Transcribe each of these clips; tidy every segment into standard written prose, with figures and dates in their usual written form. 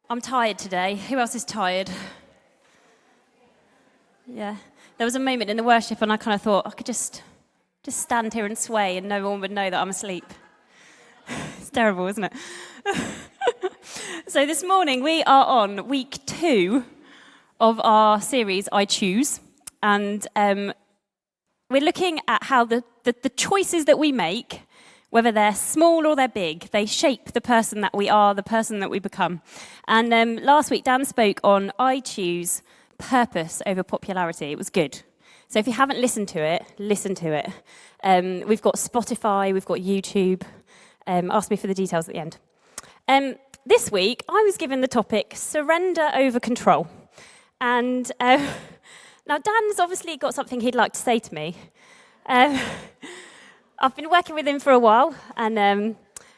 I'm tired today. Who else is tired? Yeah. There was a moment in the worship and I kind of thought I could just stand here and sway and no one would know that I'm asleep. It's terrible, isn't it? So this morning we are on week 2 of our series, I Choose. And we're looking at how the choices that we make, whether they're small or they're big, they shape the person that we are, the person that we become. And last week, Dan spoke on I choose purpose over popularity. It was good. So if you haven't listened to it, listen to it. We've got Spotify, we've got YouTube. Ask me for the details at the end. This week, I was given the topic, surrender over control. And now Dan's obviously got something he'd like to say to me. I've been working with him for a while, and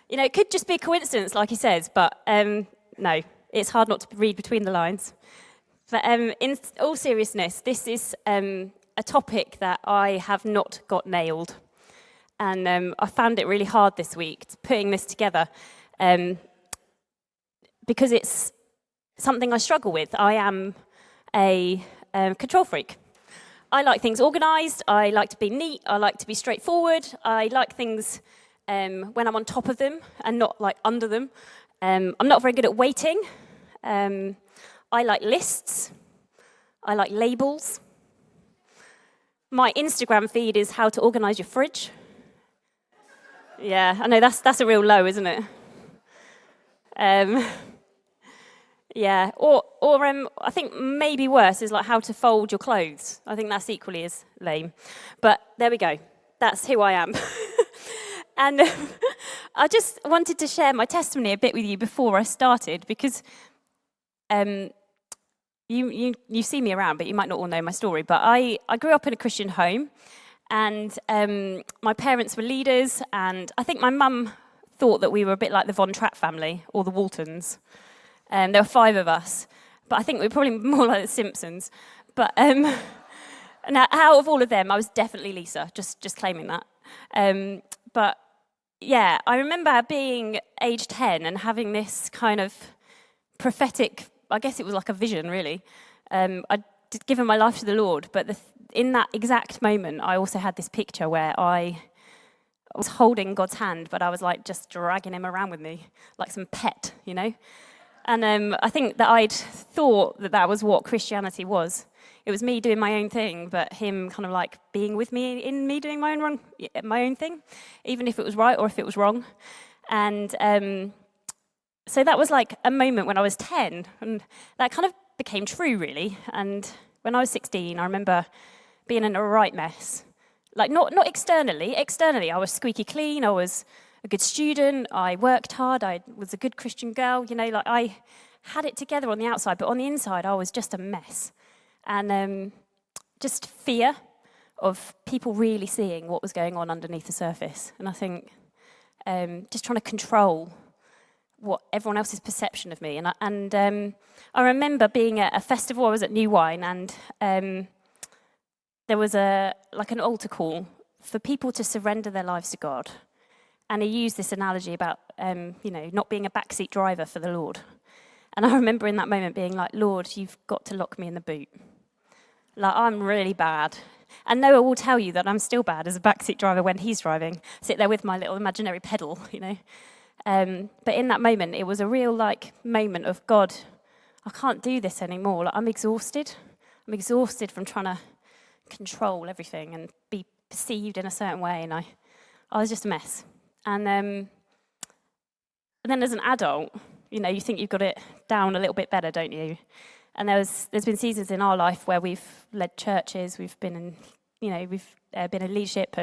it could just be a coincidence, like he says, but no, it's hard not to read between the lines. But in all seriousness, this is a topic that I have not got nailed, and I found it really hard this week putting this together, because it's something I struggle with. I am a control freak. I like things organised, I like to be neat, I like to be straightforward, I like things when I'm on top of them and not like under them. I'm not very good at waiting. I like lists, I like labels. My Instagram feed is how to organise your fridge. Yeah, I know that's a real low, isn't it? Yeah, or I think maybe worse is like how to fold your clothes. I think that's equally as lame. But there we go. That's who I am. And I just wanted to share my testimony a bit with you before I started, because you see me around, but you might not all know my story. But I grew up in a Christian home, and my parents were leaders, and I think my mum thought that we were a bit like the Von Trapp family or the Waltons. There were 5 of us, but I think we were probably more like the Simpsons. But now, out of all of them, I was definitely Lisa, just claiming that. But yeah, I remember being age 10 and having this kind of prophetic, I guess it was like a vision, really. I'd given my life to the Lord, but in that exact moment, I also had this picture where I was holding God's hand, but I was like just dragging him around with me, like some pet, And I think that I'd thought that was what Christianity was. It was me doing my own thing, but him kind of like being with me in me doing my own thing, even if it was right or if it was wrong. And so that was like a moment when I was 10, and that kind of became true, really. And when I was 16, I remember being in a right mess. Like not externally. Externally, I was squeaky clean. I was a good student, I worked hard, I was a good Christian girl, I had it together on the outside, but on the inside I was just a mess. And just fear of people really seeing what was going on underneath the surface. And I think just trying to control what everyone else's perception of me. And I remember being at a festival, I was at New Wine, and there was an altar call for people to surrender their lives to God. And he used this analogy about, not being a backseat driver for the Lord. And I remember in that moment being like, Lord, you've got to lock me in the boot. Like, I'm really bad. And Noah will tell you that I'm still bad as a backseat driver when he's driving. Sit there with my little imaginary pedal, But in that moment, it was a real, moment of, God, I can't do this anymore. I'm exhausted. I'm exhausted from trying to control everything and be perceived in a certain way. And I was just a mess. And then as an adult, you think you've got it down a little bit better, don't you? And there's been seasons in our life where we've led churches, we've been in, we've been in leadership,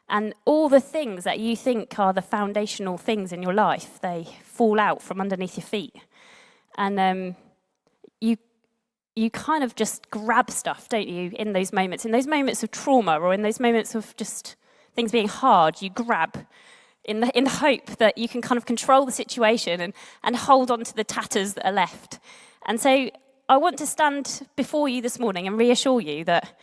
and all the things that you think are the foundational things in your life, they fall out from underneath your feet. And you kind of just grab stuff, don't you, in those moments of trauma, or in those moments of just things being hard, you grab in the hope that you can kind of control the situation and hold on to the tatters that are left. And so I want to stand before you this morning and reassure you that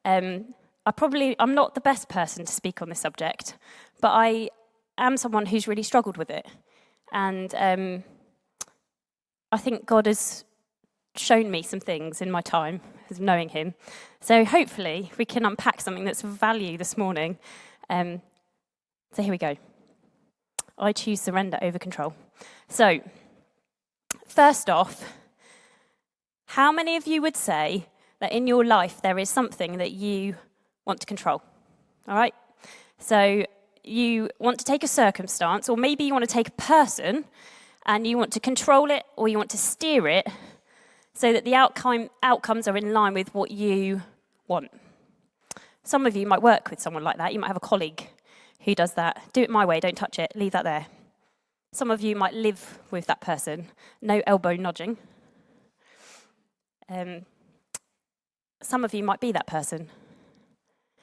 I'm not the best person to speak on this subject, but I am someone who's really struggled with it. And I think God has shown me some things in my time as knowing him. So hopefully we can unpack something that's of value this morning. So here we go. I choose surrender over control. So first off, how many of you would say that in your life there is something that you want to control? All right? So you want to take a circumstance, or maybe you want to take a person, and you want to control it, or you want to steer it so that the outcomes are in line with what you want. Some of you might work with someone like that. You might have a colleague who does that. Do it my way, don't touch it, leave that there. Some of you might live with that person. No elbow nudging. Some of you might be that person.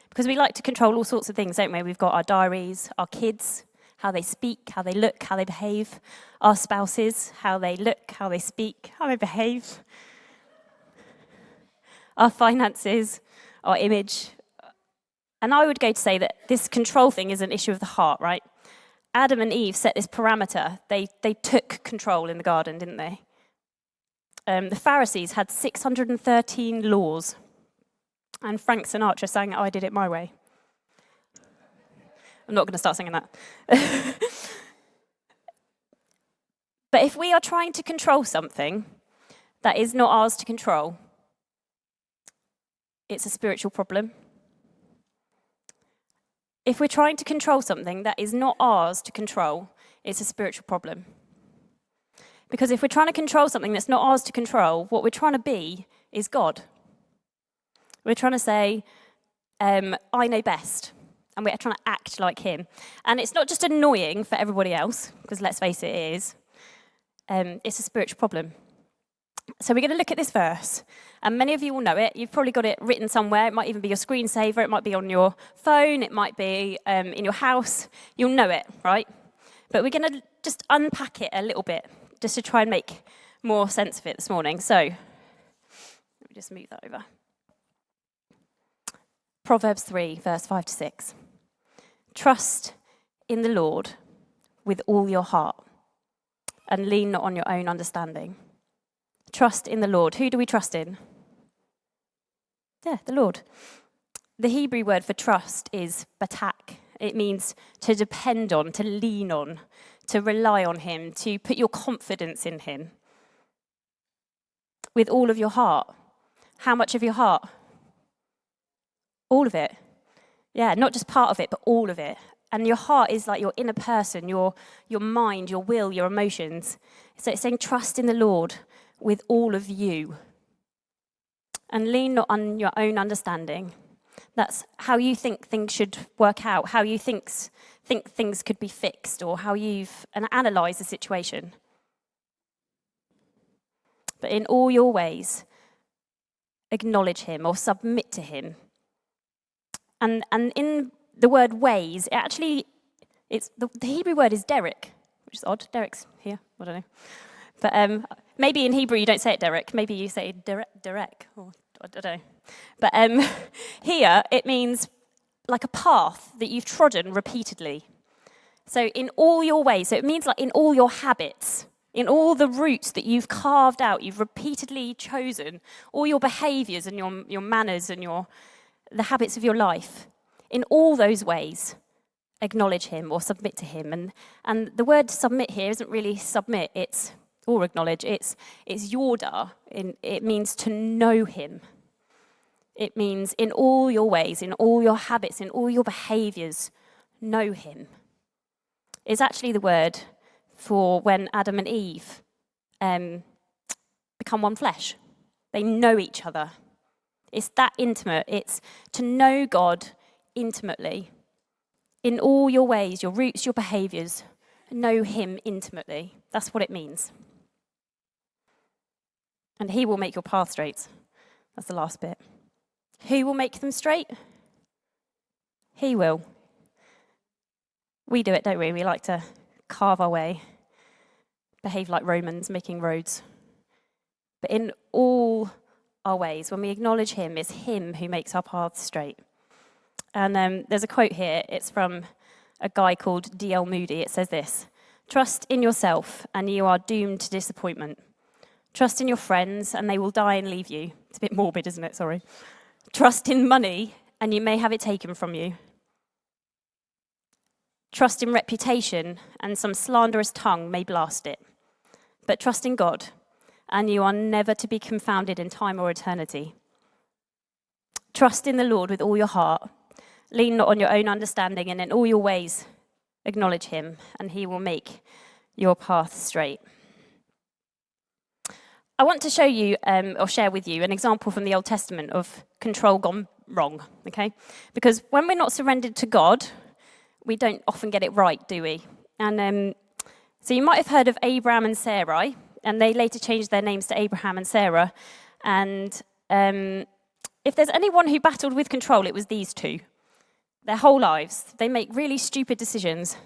Because we like to control all sorts of things, don't we? We've got our diaries, our kids, how they speak, how they look, how they behave. Our spouses, how they look, how they speak, how they behave. Our finances, our image. And I would go to say that this control thing is an issue of the heart, right? Adam and Eve set this parameter. They took control in the garden, didn't they? The Pharisees had 613 laws. And Frank Sinatra sang I Did It My Way. I'm not going to start singing that. But if we are trying to control something that is not ours to control, it's a spiritual problem. If we're trying to control something that is not ours to control, it's a spiritual problem. Because if we're trying to control something that's not ours to control, what we're trying to be is God. We're trying to say, I know best. And we're trying to act like him. And it's not just annoying for everybody else, because let's face it, it is. It's a spiritual problem. So we're going to look at this verse. And many of you will know it. You've probably got it written somewhere. It might even be your screensaver. It might be on your phone. It might be in your house. You'll know it, right? But we're going to just unpack it a little bit, just to try and make more sense of it this morning. So let me just move that over. Proverbs 3, verse 5 to 6. Trust in the Lord with all your heart and lean not on your own understanding. Trust in the Lord. Who do we trust in? Yeah, the Lord. The Hebrew word for trust is batak. It means to depend on, to lean on, to rely on him, to put your confidence in him. With all of your heart. How much of your heart? All of it. Yeah, not just part of it, but all of it. And your heart is like your inner person, your mind, your will, your emotions. So it's saying trust in the Lord with all of you. And lean not on your own understanding. That's how you think things should work out, how you think things could be fixed, or how you've analysed the situation. But in all your ways, acknowledge him or submit to him. And in the word ways, it's the Hebrew word is Derek, which is odd. Derek's here, I don't know. But maybe in Hebrew you don't say it Derek. Maybe you say Derek, or I don't know. But here it means like a path that you've trodden repeatedly. So in all your ways, so it means like in all your habits, in all the routes that you've carved out, you've repeatedly chosen, all your behaviours and your manners and the habits of your life, in all those ways, acknowledge him or submit to him. And the word submit here isn't really submit, or acknowledge, it's yorda. It means to know him. It means in all your ways, in all your habits, in all your behaviours, know him. It's actually the word for when Adam and Eve become one flesh. They know each other. It's that intimate. It's to know God intimately. In all your ways, your roots, your behaviours, know him intimately. That's what it means. And he will make your path straight. That's the last bit. Who will make them straight? He will. We do it, don't we? We like to carve our way, behave like Romans, making roads. But in all our ways, when we acknowledge him, it's him who makes our paths straight. And there's a quote here. It's from a guy called D.L. Moody. It says this: "Trust in yourself and you are doomed to disappointment. Trust in your friends, and they will die and leave you. It's a bit morbid, isn't it? Sorry. Trust in money, and you may have it taken from you. Trust in reputation, and some slanderous tongue may blast it. But trust in God, and you are never to be confounded in time or eternity. Trust in the Lord with all your heart. Lean not on your own understanding, and in all your ways acknowledge him, and he will make your path straight. I want to show you, or share with you, an example from the Old Testament of control gone wrong, okay? Because when we're not surrendered to God, we don't often get it right, do we? And so you might have heard of Abraham and Sarai, and they later changed their names to Abraham and Sarah. And if there's anyone who battled with control, it was these two. Their whole lives, they make really stupid decisions,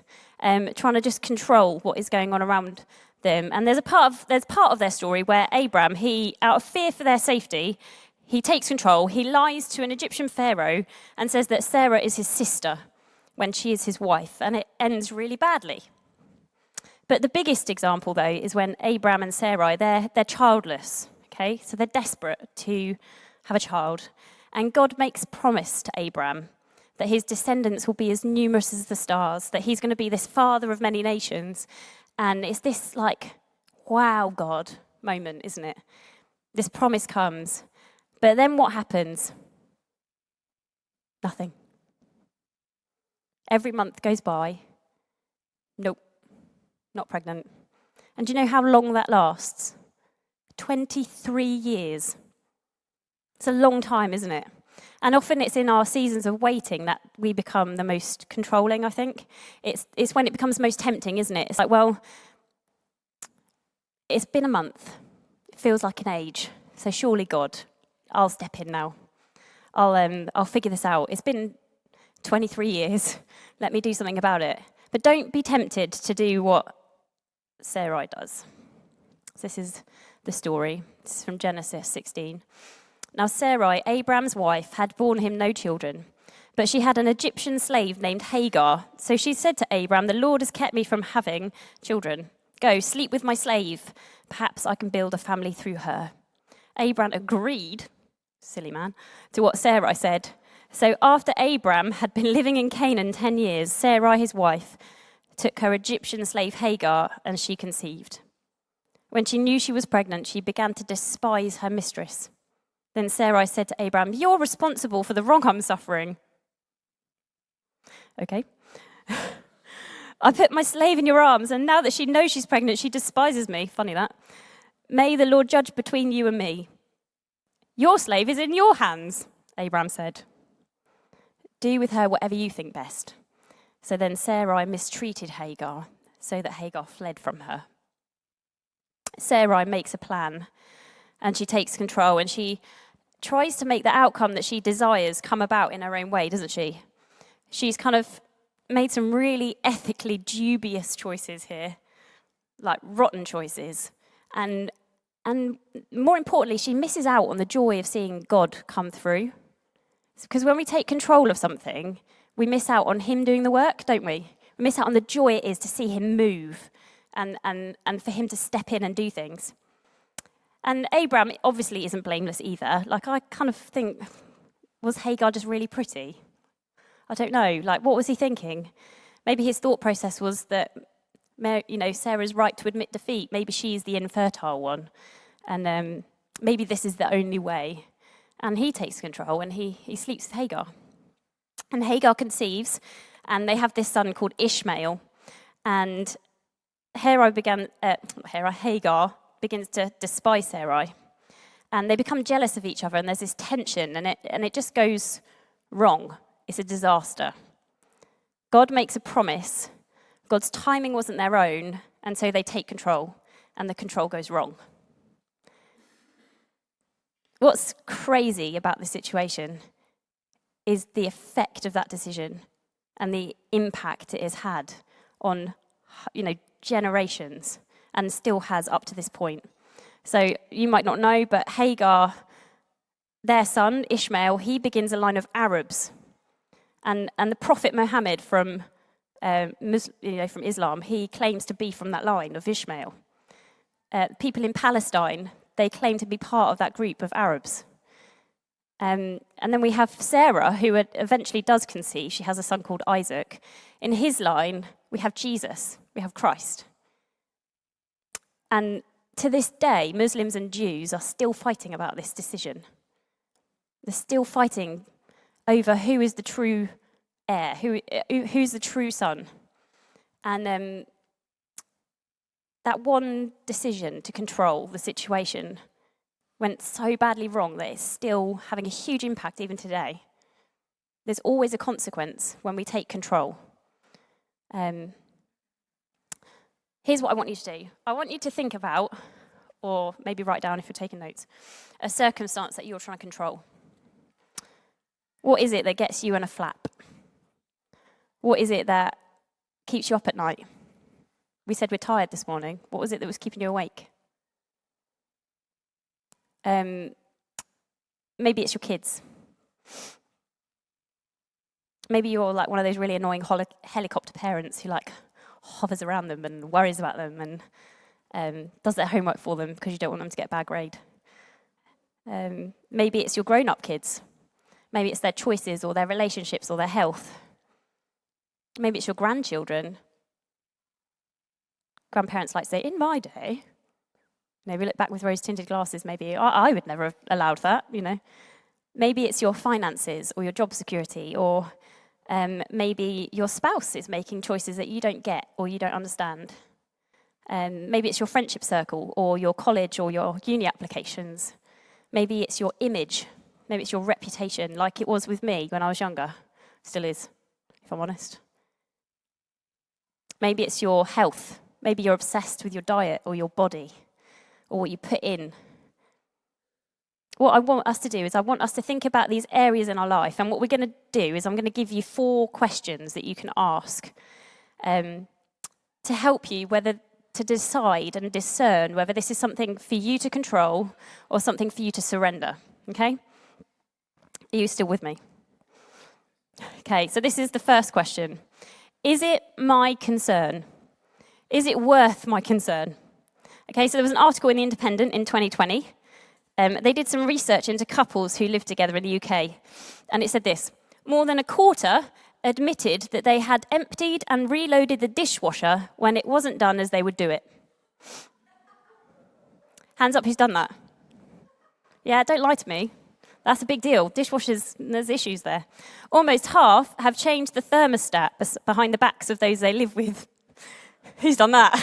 trying to just control what is going on around them. And there's part of their story where Abraham, he, out of fear for their safety, he takes control. He lies to an Egyptian pharaoh and says that Sarah is his sister when she is his wife, and it ends really badly. But the biggest example, though, is when Abraham and Sarai, they're childless, okay? So they're desperate to have a child. And God makes a promise to Abraham that his descendants will be as numerous as the stars, that he's going to be this father of many nations. And it's this, like, wow, God moment, isn't it? This promise comes. But then what happens? Nothing. Every month goes by. Nope, not pregnant. And do you know how long that lasts? 23 years. It's a long time, isn't it? And often it's in our seasons of waiting that we become the most controlling, I think. It's when it becomes most tempting, isn't it? It's like, well, it's been a month. It feels like an age. So surely, God, I'll step in now. I'll figure this out. It's been 23 years. Let me do something about it. But don't be tempted to do what Sarai does. So this is the story. This is from Genesis 16. Now Sarai, Abraham's wife, had borne him no children, but she had an Egyptian slave named Hagar. So she said to Abraham, "The Lord has kept me from having children. Go, sleep with my slave. Perhaps I can build a family through her." Abraham agreed, silly man, to what Sarai said. So after Abraham had been living in Canaan 10 years, Sarai, his wife, took her Egyptian slave Hagar, and she conceived. When she knew she was pregnant, she began to despise her mistress. Then Sarai said to Abraham, "You're responsible for the wrong I'm suffering." Okay. "I put my slave in your arms, and now that she knows she's pregnant, she despises me." Funny that. "May the Lord judge between you and me." "Your slave is in your hands," Abraham said. "Do with her whatever you think best." So then Sarai mistreated Hagar, so that Hagar fled from her. Sarai makes a plan, and she takes control, and she tries to make the outcome that she desires come about in her own way, doesn't she? She's kind of made some really ethically dubious choices here, like rotten choices. And more importantly, she misses out on the joy of seeing God come through. Because when we take control of something, we miss out on him doing the work, don't we? We miss out on the joy it is to see him move and for him to step in and do things. And Abraham obviously isn't blameless either. Like, I kind of think, was Hagar just really pretty? I don't know. Like, what was he thinking? Maybe his thought process was that, Sarah's right to admit defeat. Maybe she's the infertile one. And maybe this is the only way. And he takes control and he sleeps with Hagar. And Hagar conceives, and they have this son called Ishmael. And Hagar begins to despise Sarai. And they become jealous of each other, and there's this tension, and it just goes wrong. It's a disaster. God makes a promise. God's timing wasn't their own, and so they take control, and the control goes wrong. What's crazy about this situation is the effect of that decision and the impact it has had on, generations, and still has up to this point. So you might not know, but Hagar, their son, Ishmael, he begins a line of Arabs. And the Prophet Muhammad from Islam, he claims to be from that line of Ishmael. People in Palestine, they claim to be part of that group of Arabs. And then we have Sarah, who eventually does conceive. She has a son called Isaac. In his line, we have Jesus, we have Christ. And to this day, Muslims and Jews are still fighting about this decision. They're still fighting over who is the true heir, who's the true son. And that one decision to control the situation went so badly wrong that it's still having a huge impact even today. There's always a consequence when we take control. Here's what I want you to do. I want you to think about, or maybe write down if you're taking notes, a circumstance that you're trying to control. What is it that gets you in a flap? What is it that keeps you up at night? We said we're tired this morning. What was it that was keeping you awake? Maybe it's your kids. Maybe you're like one of those really annoying helicopter parents who like hovers around them and worries about them and does their homework for them because you don't want them to get a bad grade. Maybe it's your grown-up kids. Maybe it's their choices or their relationships or their health. Maybe it's your grandchildren. Grandparents like to say, in my day, maybe look back with rose-tinted glasses, maybe I would never have allowed that, you know. Maybe it's your finances or your job security, or maybe your spouse is making choices that you don't get or you don't understand. Maybe it's your friendship circle or your college or your uni applications. Maybe it's your image. Maybe it's your reputation, like it was with me when I was younger. Still is, if I'm honest. Maybe it's your health. Maybe you're obsessed with your diet or your body or what you put in. What I want us to do is I want us to think about these areas in our life. And what we're going to do is I'm going to give you 4 questions that you can ask to help you whether to decide and discern whether this is something for you to control or something for you to surrender. Okay? Are you still with me? Okay, so this is the first question. Is it my concern? Is it worth my concern? Okay, so there was an article in The Independent in 2020. They did some research into couples who lived together in the UK, and it said this: more than a quarter admitted that they had emptied and reloaded the dishwasher when it wasn't done as they would do it. Hands up who's done that. Yeah, don't lie to me. That's a big deal. Dishwashers, there's issues there. Almost half have changed the thermostat behind the backs of those they live with. Who's done that?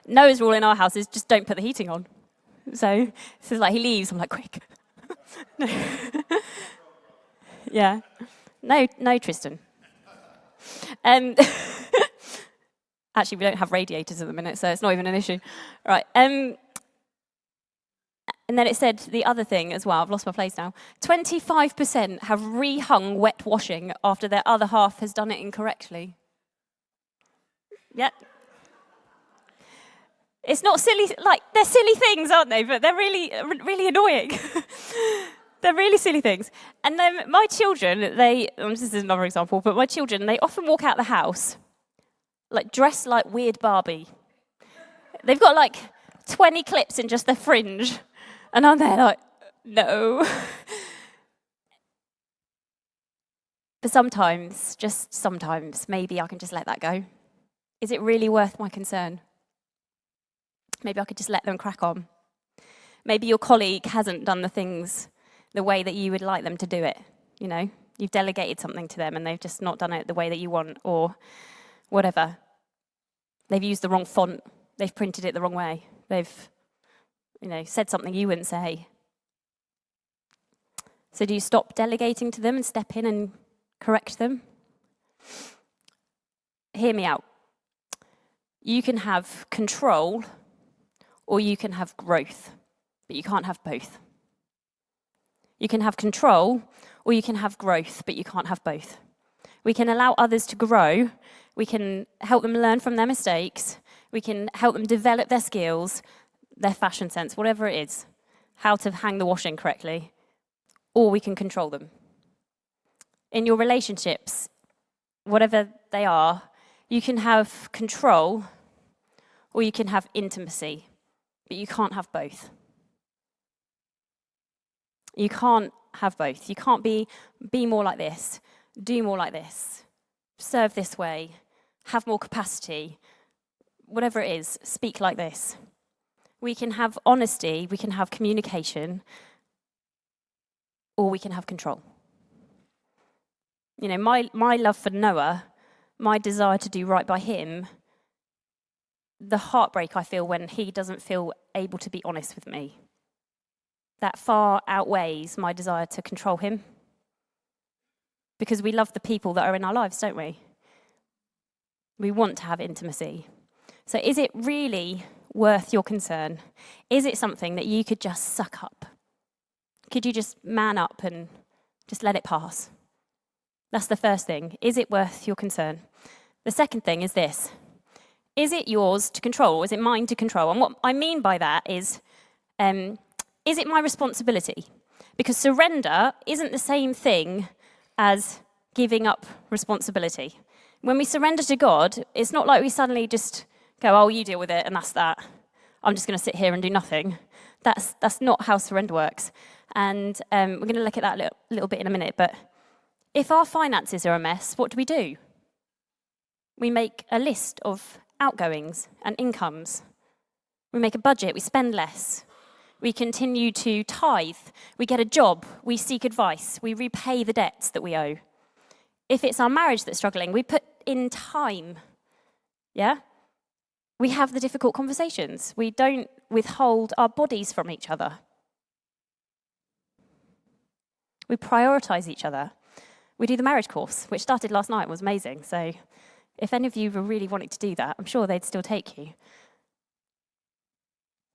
Noah's rule in our house is just don't put the heating on. So this is like he leaves, I'm like, quick. Yeah. No, Tristan. Actually, we don't have radiators at the minute, so it's not even an issue. Right. And then it said the other thing as well, I've lost my place now. 25% have rehung wet washing after their other half has done it incorrectly. Yeah. It's not silly, like, they're silly things, aren't they? But they're really, really annoying. They're really silly things. And then my children, this is another example, but my children, they often walk out the house, like, dressed like weird Barbie. They've got, like, 20 clips in just their fringe. And I'm there like, no. But sometimes, just sometimes, maybe I can just let that go. Is it really worth my concern? Maybe I could just let them crack on. Maybe your colleague hasn't done the things the way that you would like them to do it. You know, you've delegated something to them and they've just not done it the way that you want, or whatever. They've used the wrong font. They've printed it the wrong way. They've, said something you wouldn't say. So do you stop delegating to them and step in and correct them? Hear me out. You can have control or you can have growth, but you can't have both. You can have control or you can have growth, but you can't have both. We can allow others to grow. We can help them learn from their mistakes. We can help them develop their skills, their fashion sense, whatever it is, how to hang the washing correctly, or we can control them. In your relationships, whatever they are, you can have control or you can have intimacy, but you can't have both. You can't have both. You can't be more like this, do more like this, serve this way, have more capacity, whatever it is, speak like this. We can have honesty, we can have communication, or we can have control. You know, my love for Noah, my desire to do right by him, the heartbreak I feel when he doesn't feel able to be honest with me, that far outweighs my desire to control him. Because we love the people that are in our lives, don't we? We want to have intimacy. So is it really worth your concern? Is it something that you could just suck up? Could you just man up and just let it pass? That's the first thing. Is it worth your concern? The second thing is this. Is it yours to control, or is it mine to control? And what I mean by that is it my responsibility? Because surrender isn't the same thing as giving up responsibility. When we surrender to God, it's not like we suddenly just go, oh, you deal with it, and that's that. I'm just going to sit here and do nothing. That's not how surrender works. And we're going to look at that a little bit in a minute. But if our finances are a mess, what do? We make a list of outgoings and incomes. We make a budget, we spend less. We continue to tithe, we get a job, we seek advice, we repay the debts that we owe. If it's our marriage that's struggling, we put in time, yeah? We have the difficult conversations. We don't withhold our bodies from each other. We prioritize each other. We do the marriage course, which started last night and was amazing. So if any of you were really wanting to do that, I'm sure they'd still take you.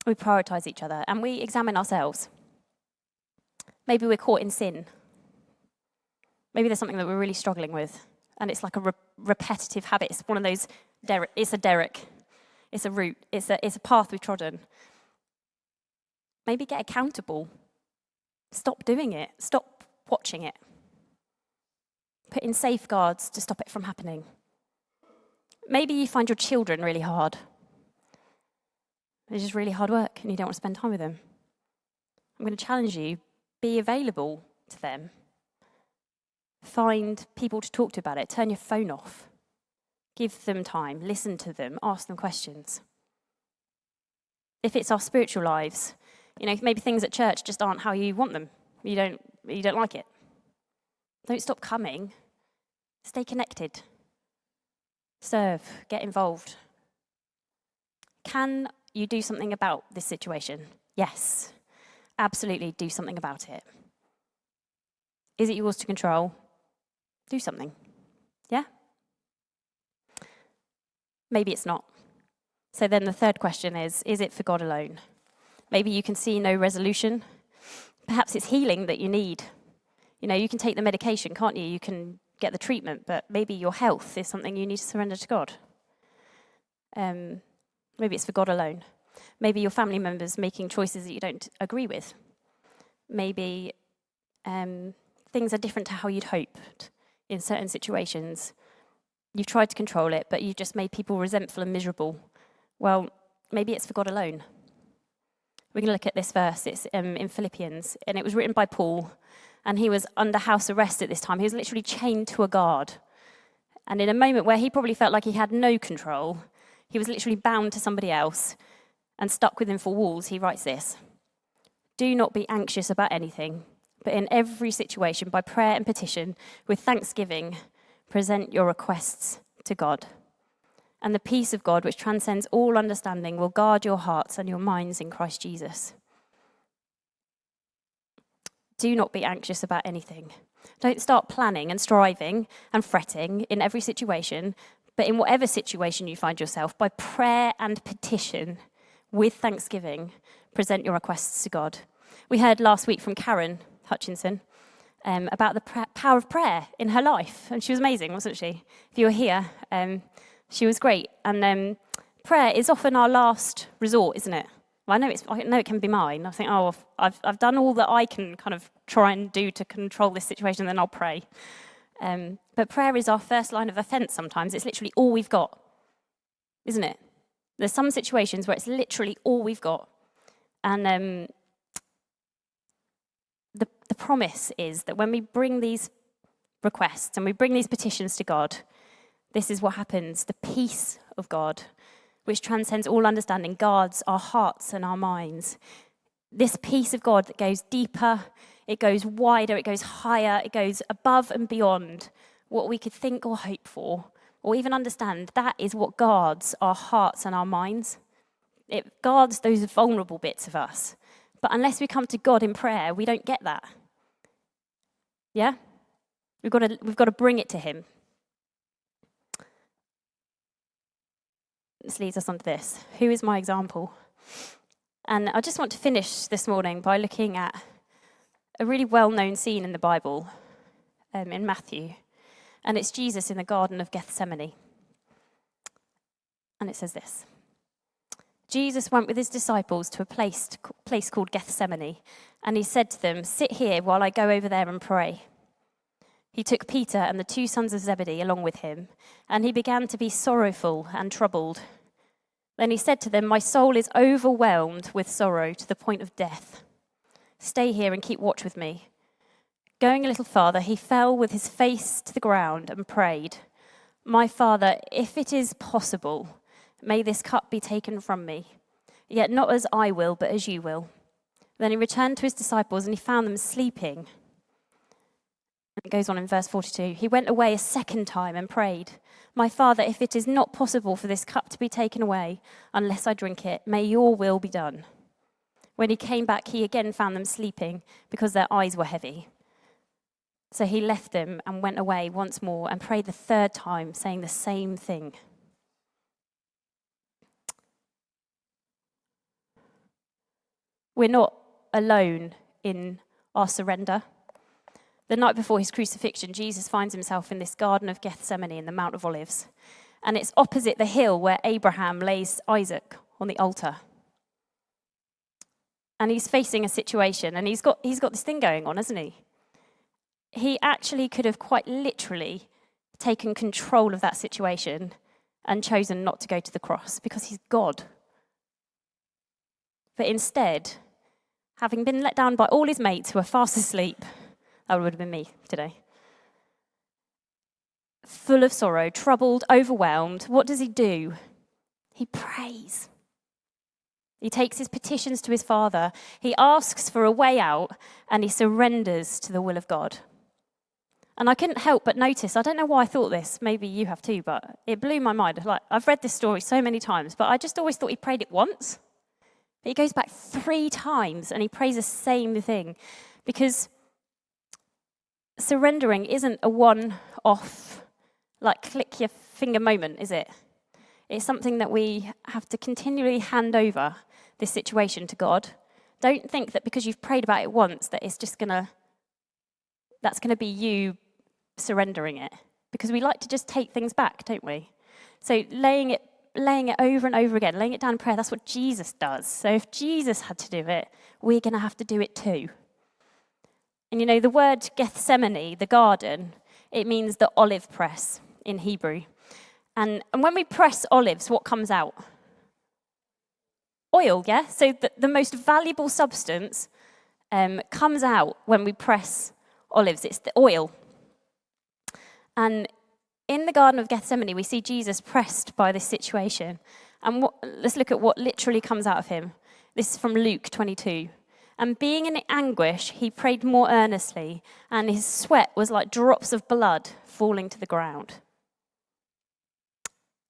We prioritize each other and we examine ourselves. Maybe we're caught in sin. Maybe there's something that we're really struggling with and it's like a repetitive habit. It's one of those, it's a derrick, it's a route, it's a path we've trodden. Maybe get accountable. Stop doing it. Stop watching it. Put in safeguards to stop it from happening. Maybe you find your children really hard. It's just really hard work and you don't want to spend time with them. I'm going to challenge you, be available to them. Find people to talk to about it. Turn your phone off. Give them time. Listen to them. Ask them questions. If it's our spiritual lives, you know, maybe things at church just aren't how you want them. You don't like it. Don't stop coming. Stay connected. Serve. Get involved. Can you do something about this situation? Yes. Absolutely do something about it. Is it yours to control? Do something. Yeah? Maybe it's not. So then the third question is it for God alone? Maybe you can see no resolution. Perhaps it's healing that you need. You know, you can take the medication, can't you? You can get the treatment, but maybe your health is something you need to surrender to God. Maybe it's for God alone. Maybe your family members making choices that you don't agree with. Maybe things are different to how you'd hoped in certain situations. You've tried to control it, but you've just made people resentful and miserable. Well, maybe it's for God alone. We're going to look at this verse. It's in Philippians, and it was written by Paul, and he was under house arrest at this time. He was literally chained to a guard. And in a moment where he probably felt like he had no control, he was literally bound to somebody else and stuck within four walls, he writes this: "Do not be anxious about anything, but in every situation, by prayer and petition, with thanksgiving, present your requests to God. And the peace of God, which transcends all understanding, will guard your hearts and your minds in Christ Jesus." Do not be anxious about anything. Don't start planning and striving and fretting in every situation, but in whatever situation you find yourself, by prayer and petition, with thanksgiving, present your requests to God. We heard last week from Karen Hutchinson about the power of prayer in her life, and she was amazing, wasn't she? If you were here, she was great. And prayer is often our last resort, isn't it? Well, I know it can be mine. I think, oh, I've done all that I can kind of try and do to control this situation, then I'll pray. But prayer is our first line of offense sometimes. It's literally all we've got, isn't it? There's some situations where it's literally all we've got. And the promise is that when we bring these requests and we bring these petitions to God, this is what happens. The peace of God, which transcends all understanding, guards our hearts and our minds. This peace of God that goes deeper, it goes wider, it goes higher, it goes above and beyond what we could think or hope for, or even understand. That is what guards our hearts and our minds. It guards those vulnerable bits of us. But unless we come to God in prayer, we don't get that. Yeah? We've got to bring it to him. This leads us on to this. Who is my example? And I just want to finish this morning by looking at a really well-known scene in the Bible, in Matthew. And it's Jesus in the Garden of Gethsemane. And it says this. Jesus went with his disciples to a place called Gethsemane, and he said to them, "Sit here while I go over there and pray." He took Peter and the 2 sons of Zebedee along with him, and he began to be sorrowful and troubled. Then he said to them, "My soul is overwhelmed with sorrow to the point of death. Stay here and keep watch with me." Going a little farther, he fell with his face to the ground and prayed, "My Father, if it is possible, may this cup be taken from me. Yet not as I will, but as you will." Then he returned to his disciples and he found them sleeping. It goes on in verse 42. He went away a second time and prayed, "My Father, if it is not possible for this cup to be taken away unless I drink it, may your will be done." When he came back, he again found them sleeping because their eyes were heavy. So he left them and went away once more and prayed the third time, saying the same thing. We're not alone in our surrender. The night before his crucifixion, Jesus finds himself in this Garden of Gethsemane in the Mount of Olives. And it's opposite the hill where Abraham lays Isaac on the altar. And he's facing a situation, and he's got this thing going on, hasn't he? He actually could have quite literally taken control of that situation and chosen not to go to the cross because he's God. But instead, having been let down by all his mates who are fast asleep, that would have been me today, full of sorrow, troubled, overwhelmed, what does he do? He prays. He takes his petitions to his Father. He asks for a way out, and he surrenders to the will of God. And I couldn't help but notice, I don't know why I thought this, maybe you have too, but it blew my mind. Like, I've read this story so many times, but I just always thought he prayed it once. But he goes back 3 times and he prays the same thing, because surrendering isn't a one-off, like click your finger moment, is it? It's something that we have to continually hand over this situation to God. Don't think that because you've prayed about it once that it's just that's gonna be you surrendering it, because we like to just take things back, don't we? So laying it over and over again, laying it down in prayer, that's what Jesus does. So if Jesus had to do it, we're going to have to do it too. And you know, the word Gethsemane, the garden, it means the olive press in Hebrew. And when we press olives, what comes out? Oil, yeah? So the most valuable substance comes out when we press olives. It's the oil. And in the Garden of Gethsemane, we see Jesus pressed by this situation. And let's look at what literally comes out of him. This is from Luke 22. And being in anguish, he prayed more earnestly, and his sweat was like drops of blood falling to the ground.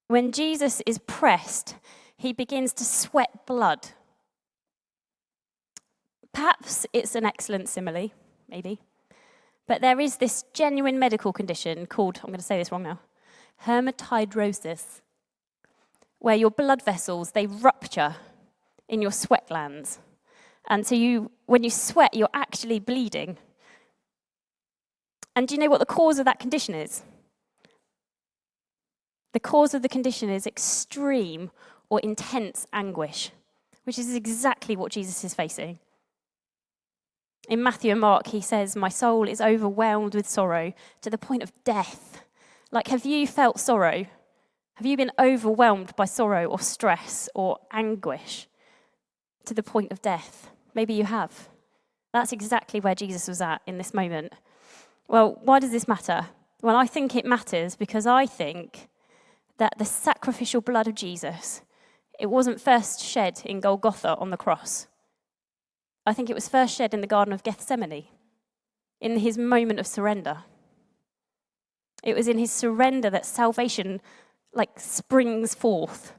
When Jesus is pressed, he begins to sweat blood. Perhaps it's an excellent simile, maybe. But there is this genuine medical condition called, I'm going to say this wrong now, hematidrosis, where your blood vessels, they rupture in your sweat glands. And so when you sweat, you're actually bleeding. And do you know what the cause of that condition is? The cause of the condition is extreme or intense anguish, which is exactly what Jesus is facing. In Matthew and Mark, he says, "My soul is overwhelmed with sorrow to the point of death." Like, have you felt sorrow? Have you been overwhelmed by sorrow or stress or anguish to the point of death. Maybe you have. That's exactly where Jesus was at in this moment. Well, why does this matter? Well, I think it matters because I think that the sacrificial blood of Jesus, it wasn't first shed in Golgotha on the cross. I think it was first shed in the Garden of Gethsemane, in his moment of surrender. It was in his surrender that salvation springs forth.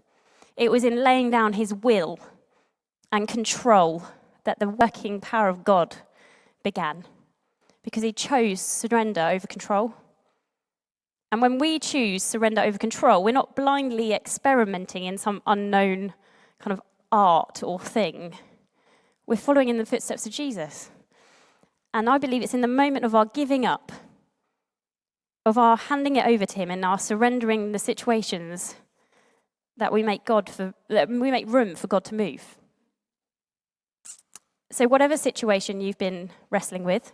It was in laying down his will and control that the working power of God began, because he chose surrender over control. And when we choose surrender over control, we're not blindly experimenting in some unknown kind of art or thing. We're following in the footsteps of Jesus. And I believe it's in the moment of our giving up, of our handing it over to him and our surrendering the situations, that we make room for God to move. So whatever situation you've been wrestling with,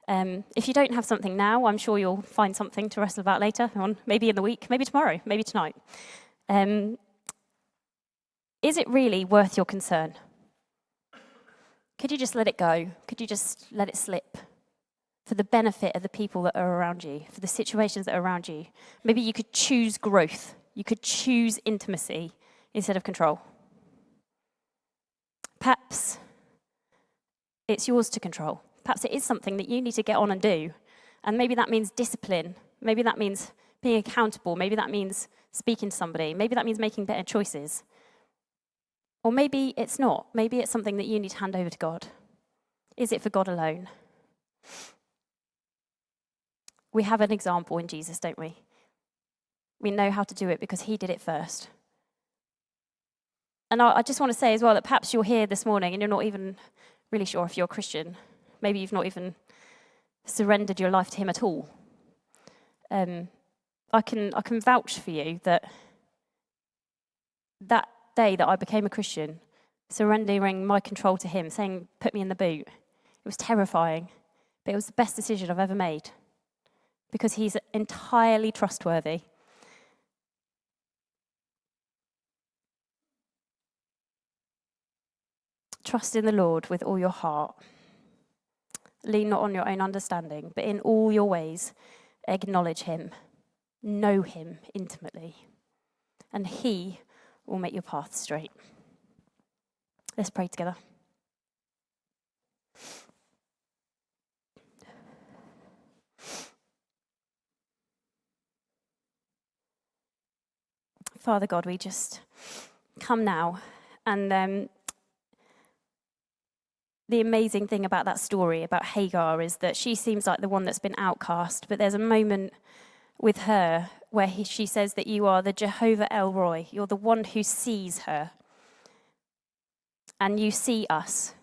if you don't have something now, I'm sure you'll find something to wrestle about later on, maybe in the week, maybe tomorrow, maybe tonight. Is it really worth your concern? Could you just let it go? Could you just let it slip for the benefit of the people that are around you, for the situations that are around you? Maybe you could choose growth. You could choose intimacy instead of control. Perhaps it's yours to control. Perhaps it is something that you need to get on and do. And maybe that means discipline. Maybe that means being accountable. Maybe that means speaking to somebody. Maybe that means making better choices. Or maybe it's not. Maybe it's something that you need to hand over to God. Is it for God alone? We have an example in Jesus, don't we? We know how to do it because he did it first. And I just want to say as well that perhaps you're here this morning and you're not even really sure if you're a Christian. Maybe you've not even surrendered your life to him at all. I can vouch for you that day that I became a Christian, surrendering my control to him, saying, put me in the boot, it was terrifying, but it was the best decision I've ever made because he's entirely trustworthy. Trust in the Lord with all your heart. Lean not on your own understanding, but in all your ways acknowledge him. Know him intimately. And he will make your path straight. Let's pray together. Father God, we just come now, and the amazing thing about that story about Hagar is that she seems like the one that's been outcast, but there's a moment with her where she says that you are the Jehovah El Roi. You're the one who sees her. And you see us.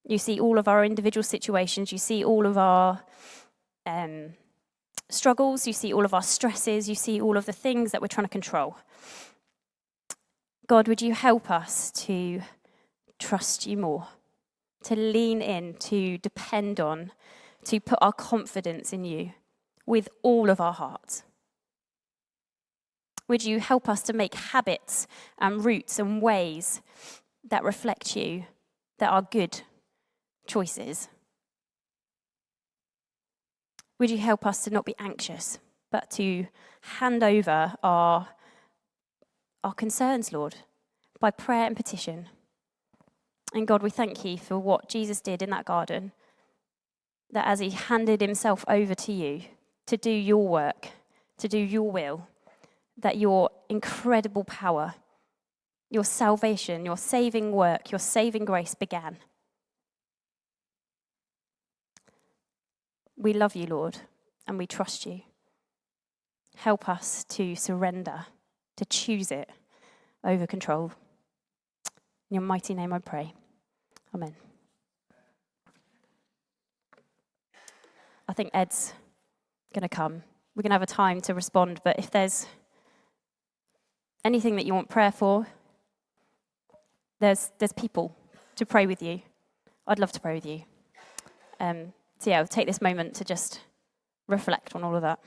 You see all of our individual situations. You see all of our struggles. You see all of our stresses. You see all of the things that we're trying to control. God, would you help us to trust you more, to lean in, to depend on, to put our confidence in you with all of our hearts? Would you help us to make habits and routes and ways that reflect you, that are good choices? Would you help us to not be anxious, but to hand over our concerns, Lord, by prayer and petition? And God, we thank you for what Jesus did in that garden, that as he handed himself over to you to do your work, to do your will, that your incredible power, your salvation, your saving work, your saving grace began. We love you, Lord, and we trust you. Help us to surrender, to choose it over control. In your mighty name I pray. Amen. I think Ed's going to come. We're going to have a time to respond, but if there's anything that you want prayer for, there's people to pray with you. I'd love to pray with you. So yeah, I'll take this moment to just reflect on all of that.